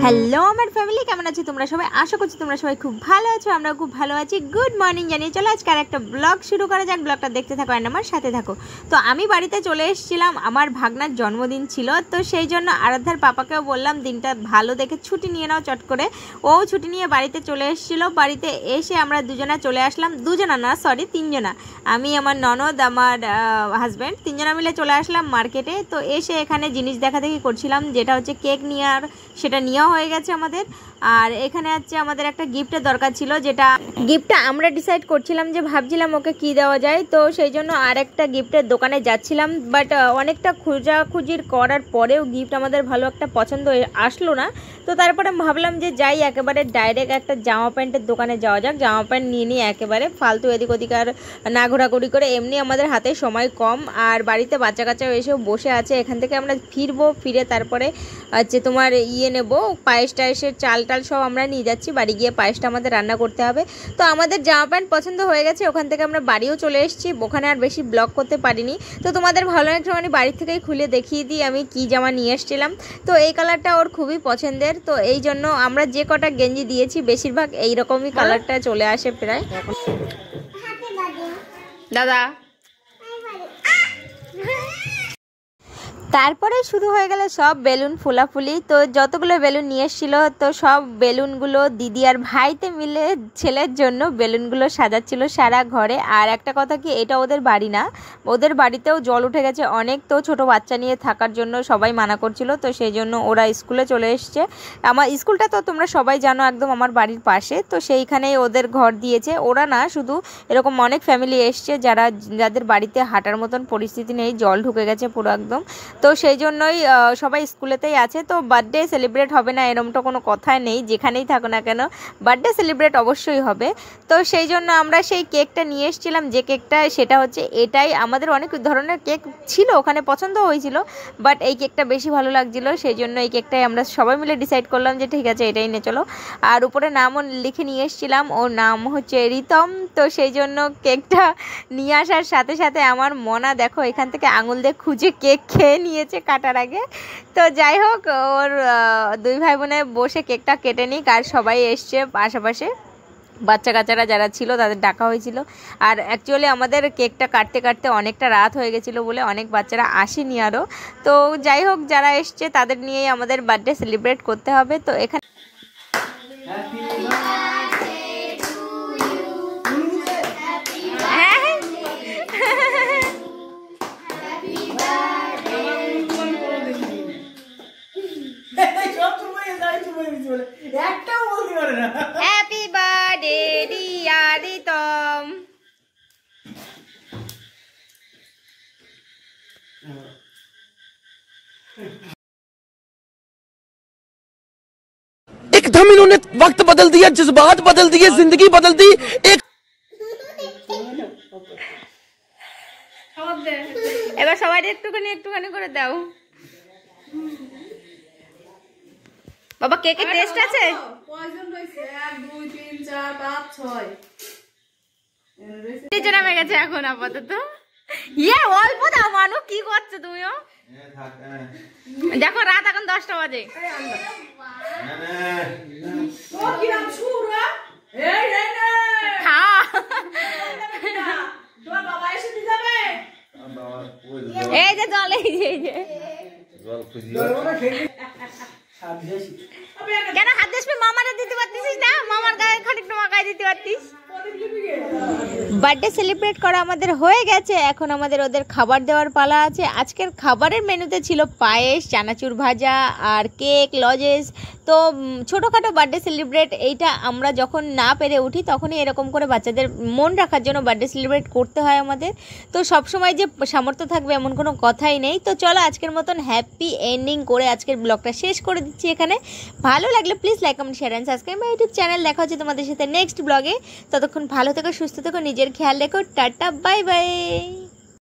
Hello আমার family, কেমন আছো তোমরা সবাই? আশা করছি তোমরা সবাই খুব ভালো আছো, আমরা খুব ভালো আছি। গুড মর্নিং জানিয়ে চলো আজকে আর একটা ব্লগ শুরু করা যাক। ব্লগটা দেখতে থাকো আর আমার সাথে থাকো। তো আমি বাড়িতে চলে এসেছিলাম, আমার ভাগনার জন্মদিন ছিল, তো সেই জন্য আরাধ্যার পাপাকেও বললাম দিনটা ভালো দেখে ছুটি নিয়ে নাও চট করে। ও ছুটি নিয়ে বাড়িতে চলে এসেছিলো। বাড়িতে এসে আমরা দুজনা চলে আসলাম, তিনজনা, আমি, আমার ননদ, আমার হাজব্যান্ড, তিনজনা মিলে চলে আসলাম মার্কেটে। তো এসে এখানে জিনিস দেখাদেখি করছিলাম, যেটা হচ্ছে কেক নিয়ে, আর সেটা নেওয়া হয়ে গেছে আমাদের। আর এখানে হচ্ছে আমাদের একটা গিফটের দরকার ছিল, যেটা গিফটটা আমরা ডিসাইড করছিলাম, যে ভাবছিলাম ওকে কি দেওয়া যায়। তো সেই জন্য আর একটা গিফটের দোকানে যাচ্ছিলাম, বাট অনেকটা খোঁজাখুঁজির করার পরেও গিফট আমাদের ভালো একটা পছন্দ আসলো না। তো তারপরে ভাবলাম যে যাই, একেবারে ডাইরেক্ট একটা জামা প্যান্টের দোকানে যাওয়া যাক, জামা প্যান্ট নিয়ে নিয়ে একেবারে ফালতু এদিক ওদিক আর না ঘোরাঘুরি করে। এমনি আমাদের হাতে সময় কম, আর বাড়িতে বাচ্চা কাচ্চাও এসেও বসে আছে। এখান থেকে আমরা ফিরবো, ফিরে তারপরে হচ্ছে তোমার নেবো পায়েস টায়েসের চাল টাল সব আমরা নিয়ে যাচ্ছি, বাড়ি গিয়ে পায়েসটা আমাদের রান্না করতে হবে। তো আমাদের জামা প্যান্ট পছন্দ হয়ে গেছে, ওখান থেকে আমরা বাড়িও চলে এসেছি। ওখানে আর বেশি ব্লগ করতে পারিনি, তো তোমাদের ভালো একটুখানি বাড়ি থেকেই খুলে দেখিয়ে দিই আমি কি জামা নিয়ে এসেছিলাম। তো এই কালারটা ওর খুবই পছন্দের, তো এই জন্য আমরা যে কটা গেঞ্জি দিয়েছি বেশিরভাগ এইরকমই কালারটা চলে আসে প্রায়। দাদা তারপরে শুরু হয়ে গেল সব বেলুন ফোলাফুলি। তো যতগুলো বেলুন নিয়ে এসেছিলো, তো সব বেলুনগুলো দিদি আর ভাইতে মিলে ছেলের জন্য বেলুনগুলো সাজাচ্ছিল সারা ঘরে। আর একটা কথা কি, এটা ওদের বাড়ি না, ওদের বাড়িতেও জল উঠে গেছে অনেক। তো ছোট বাচ্চা নিয়ে থাকার জন্য সবাই মানা করছিল, তো সেই জন্য ওরা স্কুলে চলে এসছে। আমার স্কুলটা তো তোমরা সবাই জানো একদম আমার বাড়ির পাশে, তো সেইখানেই ওদের ঘর দিয়েছে। ওরা না, শুধু এরকম অনেক ফ্যামিলি এসছে যাদের বাড়িতে হাঁটার মতন পরিস্থিতি নেই, জল ঢুকে গেছে পুরো একদম। তো সেই জন্যই সবাই স্কুলেতেই আছে। তো বার্থডে সেলিব্রেট হবে না এরমটা কোনো কথাই নেই, যেখানেই থাকো না কেন বার্থডে সেলিব্রেট অবশ্যই হবে। তো সেই জন্য আমরা সেই কেকটা নিয়ে এসেছিলাম, যে কেকটা সেটা হচ্ছে এটাই। আমাদের অনেক ধরনের কেক ছিল ওখানে, পছন্দ হয়েছিল, বাট এই কেকটা বেশি ভালো লাগছিল, সেই জন্য এই কেকটাই আমরা সবাই মিলে ডিসাইড করলাম যে ঠিক আছে এটাই নিয়ে চলো। আর উপরে নামও লিখে নিয়ে এসেছিলাম, ওর নাম হচ্ছে রিতম। তো সেই জন্য কেকটা নিয়ে আসার সাথে সাথে আমার মনা দেখো এখান থেকে আঙুল দিয়ে খুঁজে কেক খেয়ে নিয়েছে কাটার আগে। তো যাই হোক, ওর দুই ভাই বোনে বসে কেকটা কেটে নিক, আর সবাই এসছে আশেপাশে, বাচ্চা কাচ্চারা যারা ছিল তাদের ডাকা হয়েছিল। আর অ্যাকচুয়ালি আমাদের কেকটা কাটতে কাটতে অনেকটা রাত হয়ে গেছিলো বলে অনেক বাচ্চারা আসেনি আরও। তো যাই হোক, যারা এসছে তাদের নিয়েই আমাদের বার্থডে সেলিব্রেট করতে হবে। তো এখানে হ্যাপি বার্থডে ডিয়ার রিতম। एकदम इन्होंने वक्त बदल दिया, जज्बात बदल दिए, जिंदगी बदल दी। एक এবার সবাই একটুখানি একটুখানি করে দাও। বাবা কেকের টেস্ট আছে? নামে গেছে এখন আপাতত। অল্প দাও মানু, কি করছো তুমিও? দেখো রাত এখন 10টা বাজে। এই যে জল, এই যে কেন হাত দিস? মামারে দিতে পারতিস না? মামার গায়ে খানিকটা মাখায় দিতে পারতিস। বার্থডে সেলিব্রেট করা আমাদের হয়ে গেছে, এখন আমাদের ওদের খাবার দেওয়ার পালা আছে। আজকের খাবারের মেনুতে ছিল পায়েস, চানাচুর ভাজা আর কেক, লজেস। তো ছোটোখাটো বার্থডে সেলিব্রেট, এইটা আমরা যখন না পেরে উঠি তখনই এরকম করে বাচ্চাদের মন রাখার জন্য বার্থডে সেলিব্রেট করতে হয় আমাদের। তো সবসময় যে সামর্থ্য থাকবে এমন কোনো কথাই নেই। তো চলো আজকের মতন হ্যাপি এন্ডিং করে আজকের ব্লগটা শেষ করে দিচ্ছি এখানে। ভালো লাগলে please like, comment, share and subscribe my YouTube channel. দেখা হচ্ছে তোমাদের সাথে নেক্সট ব্লগে। ততক্ষণ ভালো থেকো, সুস্থ থেকো, নিজের খেয়াল রেখো। Tata, bye bye.